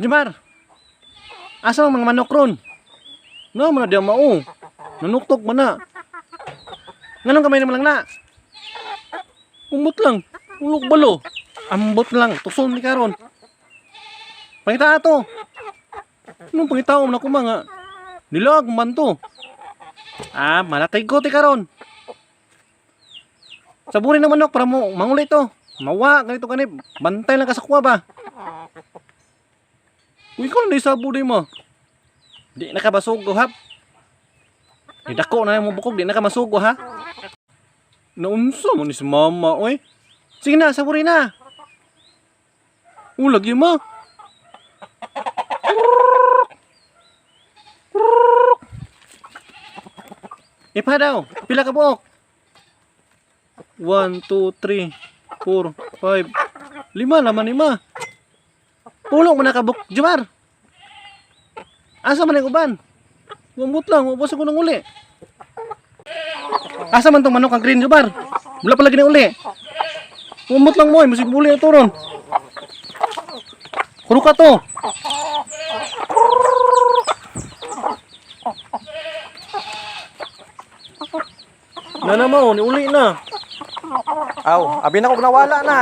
Jumar, asa ang mga manok ron? No, mana dia mau. Nanuktok mana? Nganong kamay naman lang na? Umot lang. Ulog balo. Ambot lang. Tuson ni karon. Pangita ato. Nung pangitao na kumanga. Nilag man to. Malatay ko ti karon. Saburin ng manok para mo manguli to. Mawa ganito kanip. Bantay lang kasakwa ba? Uy, ikaw na isaburin mo. Di na ka masugo ha. Di dako na mo bukog. Di na ka masugo ha. Naunsa mo ni si mama oy. Sige na, saburin na. Lagi mo. Ipa daw. Pila ka buok? 1, 2, 3, 4, 5, 5 naman 5. Pulong mo na kabuk, Jumar. Asa man ang uban? Umot lang, ubos ako ng uli. Asa man tong manok ang green, Jumar? Wala pa lagi na uli. Umot lang mo, musik uli ito ron. Kuro ka to. Na mo, ni uli na. Aw, abi na ko nawala na.